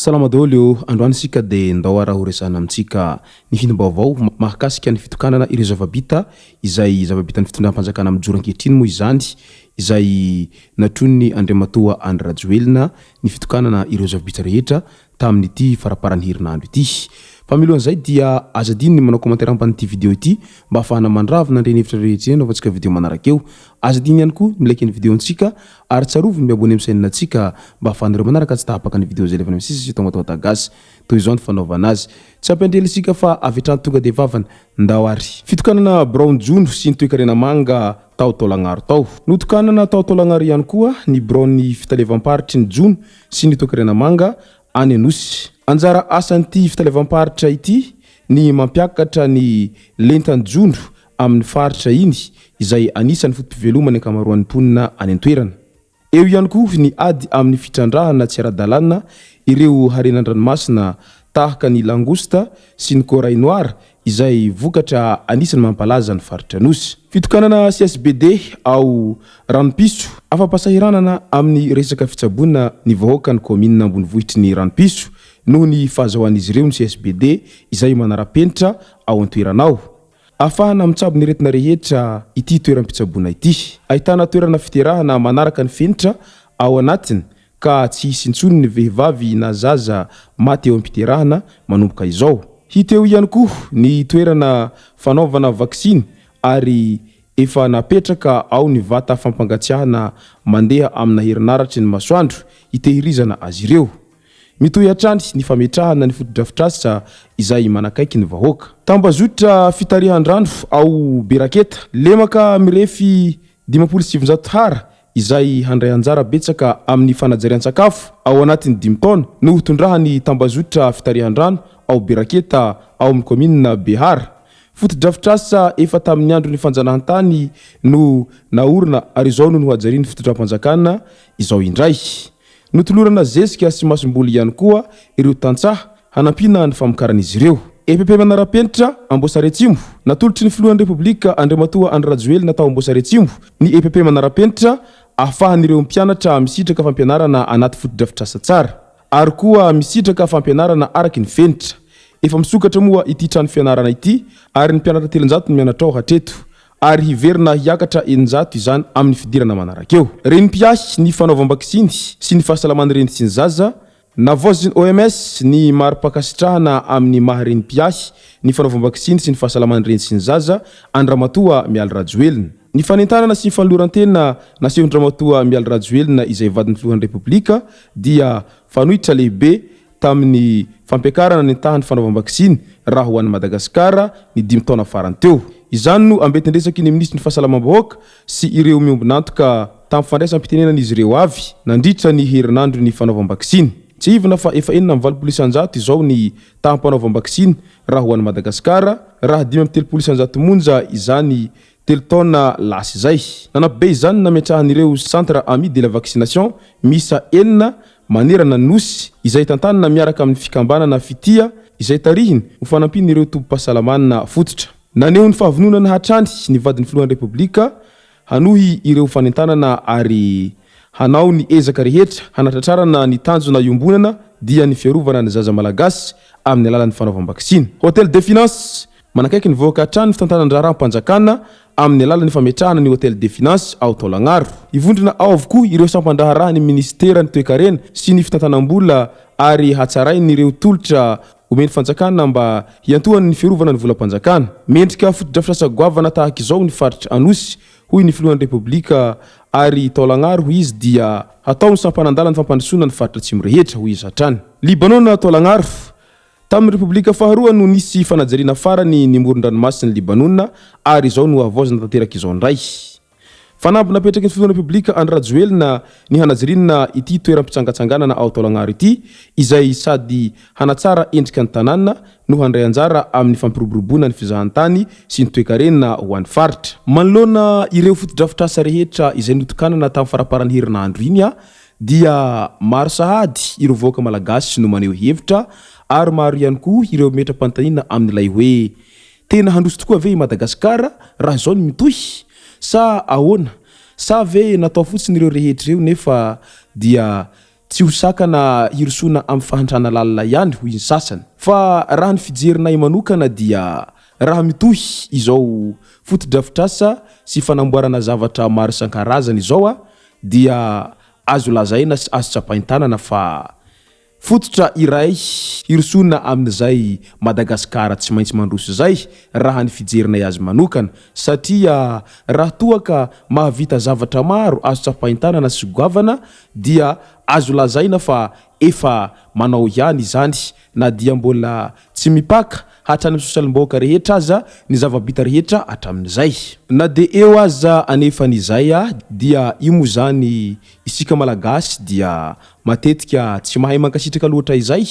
Salama daholo androany sika de ndao Araho resana amitsika ny hinim-baovao mahakasika ny fitokanana Ireo Zava-Bita izay Zava-Bita ny fitondram-panjakana amin'ny ankehitriny moa izany izay natron'ny Andry Andry Rajoelina ny fitokanana Ireo Zava-Bita rehetra tamin'ity faraparan'ny herinandro ity. Pamilohan'izay dia azadiny manao commentaire amban'ity vidéo ity mba afahana mandravina ndreny hevitra rehetra eny afatsika vidéo manarakeo. Azadiny ihany koa milaiky ny vidéo-ntsika ary tsaroviny miabone amin'ny chaîne-ntsika mba afahanareo manaraka tsy tahapaka ny vidéo zay lefana misy WATAWATA GASY toy izao ny fanaovana azy. Tsy ampendrelisika fa avetrany tonga de vavana ndao ary. Fitokanana brown jono sy ny toekarena manga tao taolagnaro tao. Notokanana tao taolagnaro ihany koa ny brown fitalevam-paritry ny jono sy ny toekarena manga any Anosy. Anjara asan'ity fitalevam-paritra ity ny mampiakatra ny lentany jono amin'ny faritra iny izay anisan'ny fotom-pivelomana ankamaroan'ny mponina any an-toerana. Eo ihany koa ny ady amin'ny fitrandrahana tsy ara-dalàna ireo harenandranomasina tahaka ny langosta sy ny corail noir izay vokatra anisan'ny mampalaza ny faritra Anosy. Fitokanana CSBD ao ranopiso afa-pasahiranana amin'ny resaka fitsabona ny vahoaka ny commune ambonivohitry ny ranopiso noho ny fahazahoan'izy ireo ny CSBD izay manara-penitra ao an-toeranao. Afahana mitsabo ny retina rehetra ity toeram-pitsabona ity. Ahitana toerana fiterahana manaraka ny fenitra ao anatiny ka tsy hisy intsony ny vehivavy na zaza maty eo am-piterahana manomboka izao. Hiteo ihany koa ny toerana fanaovana vaksiny ary efa napetraka ao ny vata fampangatsiahana mandeha amina herinaratra ny masoandro hitehirizana azy ireo. Mitohy hatrany ny fametrahana ny fotodrafitrasa izay manakaiky ny vahoaka. Tambazotra fitarihan-drano ao Beraketa lemaka mirefy 570 hara izay handray anjara betsaka amin'ny fanajarian-tsakafo ao anatin'ny 5 taona no tondrahany tambazotra fitarihan-drano ao Beraketa ao amin'ny commune Behara. Fotodrafitrasa efa tamin'ny andron'ny fanjanahantany no naorina ary izao no hajarian'ny fitondram-panjakana izao indray. Notolorana zesika sy masom-boly ihany koa ireo tantsaha hanampina ny famokaran'izy ireo. EPP manara-penitra Amboasaretsimo natolotry ny filohan'ny Repoblika Andry Rajoelina tao Amboasaretsimo. Ny EPP manara-penitra ahafahan'ireo mpianatra misitraka fampianarana anaty fotodrafitrasa tsara ary koa misitraka fampianarana araky ny fenitra. Efa misokatra moa ity trano fianarana ity ary ny mpianatra 300 no mianatra ao hatreto ary hiverina hiakatra 900 izany amin'ny fidirana manarakeo. Reny mpiasy ny fanaovam-baksiny sy ny fahasalaman'ny reny sy ny zaza navoaziny OMS ny mari-pakasitrahana amin'ny maha-reny mpiasy ny fanaovam-baksiny sy ny fahasalaman'ny reny sy ny zaza Andry Rajoelina. Ny fanentanana sy ny fanoloran-tena nasehon'ny Andry Rajoelina izay vadin'ny filohan'ny Repoblika dia fanohitra lehibe tamin'ny fampiakarana ny tahan'ny fanaovam-baksiny raha ho an'ny Madagasikara ny 5 taona farany teo. Izany no ambety nresaky ny ministry ny fahasalamam-bahoaka sy ireo miombonantoka tamin'ny fandraisam-pitenenan'izy ireo avy nandritra ny herinandro ny fanaovam-baksiny. Tsy ivona fa efa 9.700 izao ny taham-panaovam-baksiny raha ho an'ny Madagasikara raha 5.700 monja izany 3 taona lasa izay. Nanapibe izany nametrahan'ireo centre ami de la vaccination misy 9 manerana Anosy izay tantanana miaraka amin'ny fikambanana fitia izay tarihiny ho fanampin'ireo tompo-pahasalamana fototra. Naneho ny fahavononana hatrany ny vadin'ny filohan'ny Repoblika hanohy ireo fanentanana ary hanao ny ezaka rehetra hanatratrarana ny tanjona iombonana dia ny fiarovana ny zaza malagasy amin'ny alalan'ny fanaovam-baksiny. Hôtel de Finance manakaiky ny voaka hatrany fitantanan-draharam-panjakana amin'ny alalan'ny fametrahana ny Hôtel de Finance ao Taolagnaro. Ivondrona ao avokoa ireo sampandraharahany ministera ny toekarena sy ny fitantanam-bola ary hatsarainy ireo tolotra omeny fanjakana mba hiantohany ny fiarovana ny volam-panjakana. Mendrika fotodrafitrasa goavana tahaka izao ny faritra Anosy hoy ny filohan'ny Repoblika ary Taolagnaro hoy izy dia hatao ny sampanandala ny fampandrosoana ny faritra atsimo rehetra hoy izy hatrany. Libanona Taolagnaro tamin'ny Repoblika faharoa no nisy fanajariana farany ny moron-dranomasina ny Libanona ary izao no avoazana tanteraka izao indray. Fanamby napetraky ny filohan'ny Repoblika Andry Rajoelina ny hanajariana ity toeram-pitsangatsanganana ao Taolagnaro ity izay sady hanatsara endrika ny tanàna no handray anjara amin'ny fampiroboroboana ny fizahantany sy ny toekarena ho an'ny faritra. Manoloana ireo fotodrafitrasa rehetra izay notokanana tamin'ny faraparan'ny herinandro iny dia maro sahady ireo vahoaka malagasy no maneho hevitra ary maro ihany koa ireo metra-pantanina amin'ilay hoe tena handroso tokoa ve i Madagasikara raha izao ny mitohy sa ahoana sa ve natao fotsiny ireo rehetra ireo nefa dia tsy hosakana hirosona amin'ny fahantrana lalina ihany hoy ny sasany fa raha ny fijerinay manokana dia raha mitohy izao fotodrafitrasa sy fanamboarana zavatra maro isan-karazany izao dia azo lazaina sy azo tsapain-tanana fa fototra iray hirosona amin'izay Madagasikara tsy maintsy mandroso zay raha ny fijerinay azy manokana satria raha toaka mahavita zavatra maro azo tsapain-tanana sy goavana dia azo lazaina fa efa manao ihany izany na dia mbola tsy mipaka hatrany misosalim-bahoaka rehetra aza ny Zava-Bita rehetra hatramin'izay na de eo aza anefan'izay dia imo zany isika malagasy dia matetika tsy mahay mankasitraka loatra izay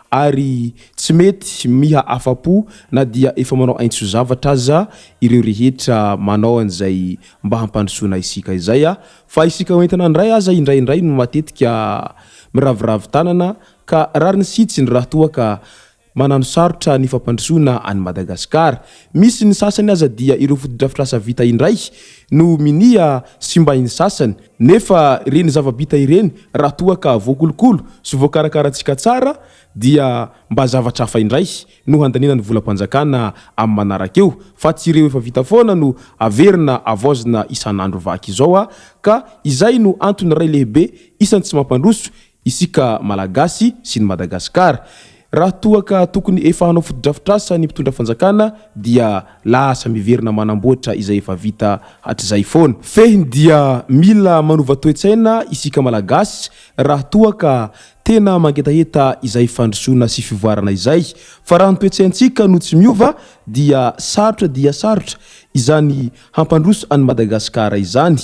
ary tsy mety miha afapo na dia efa manao aintso zavatra aza ireo rehetra manao an'izay mba hampandrosoana isika izay fa isika hoentina ndray aza indraindray no matetika miraviravy tanana ka rariny sitsiny raha toaka manano sarotra ny fampandrosoana any Madagasikara misy ny sasany aza dia ireo fotodrafitrasa vita indray no minia sy mba iny sasany nefa reny Zava-Bita ireny raha toaka voakolokolo sy voakarakaratsika tsara dia mba zavatra hafa indray no handanina ny volam-panjakana amin'ny manarakeo fa tsy ireo efa vita foana no averina avaozina isan'andro vaky izao ka izay no antony ray lehibe isany tsy mampandroso isika malagasy sy ny Madagasikara raha toaka tokony efa hanao fotodrafitrasa ny mpitondra fanjakana dia lasa miverina manamboatra izay efa vita hatr'izay foana fehiny dia mila manova toe-tsaina isika malagasy raha toaka tena mangetaheta izay fandrosoana sy fivoarana izay fa raha ny toe-tsaintsika no tsy miova dia sarotra izany hampandroso any Madagasikara izany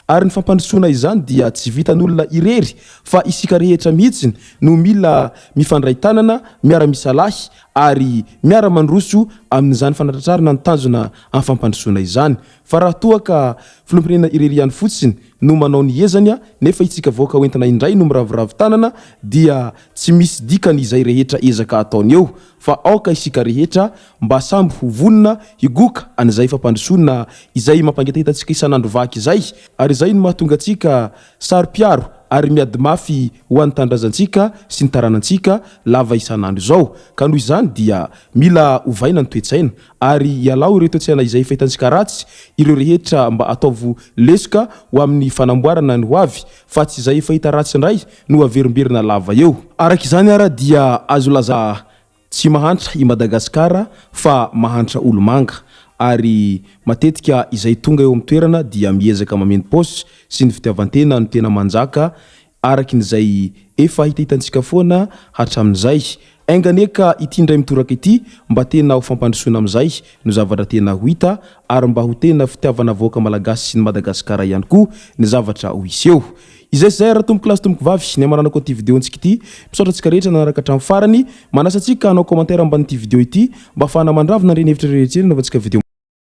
ary ny fampandrosoana izany dia tsy vitan'olona irery fa isika rehetra mihitsiny no mila mifandray tanana miara misalahy ary miara mandroso amin'izany fanatratrarana ny tanjona amin'ny fampandrosoana izany fa raha toaka filompirenena irery ihany fotsiny no manao ny hezany nefa isika voaka hoentina indray no miraviravy tanana dia tsy misy dikany izay rehetra ezaka ataony eo fa aoka isika rehetra mba samby ho vonona higoka an'izay fampandrosoana izay mampangetahitatsika isan'andro vaky izay ary izay no mahatonga antsika sary-piaro ary miady mafy ho an'ny tandrazantsika sy ny taranantsika lava isan'andro zao ka noho izany dia mila ovaina ny toe-tsaina ary ialao ireo toe-tsaina izay fahitantsika ratsy ireo rehetra mba ataovo lesoka ho amin'ny fanamboarana ny hoavy fa tsy izay fahita ratsy indray no averimberina lava eo arak'izany ara dia azo laza tsy mahantra i Madagasikara fa mahantra olo manga ary matetika izay tonga eo amin'ny toerana dia miezaka mameno pôsy sy ny fitiavantena no tena manjaka arakin'izay efa hitahitantsika foana hatramin'izay ainganeka ity ndray mitoraka ity mba tena ho fampandrosoana amin'izay no zavatra tena ho hita ary mba ho tena fitiavana voaka malagasy sy ny Madagasikara ihany koa ny zavatra ho iseho izay raha tomboko lasy tomboko vavy ny amarana koa ty vidéo antsika ity misaotra antsika rehetra nanaraka hatramin'ny farany manasa antsika hanao commentaire amban'ity vidéo ity mba ahafahana mandravina ireny hevitra rehetra nanaovantsika vidéo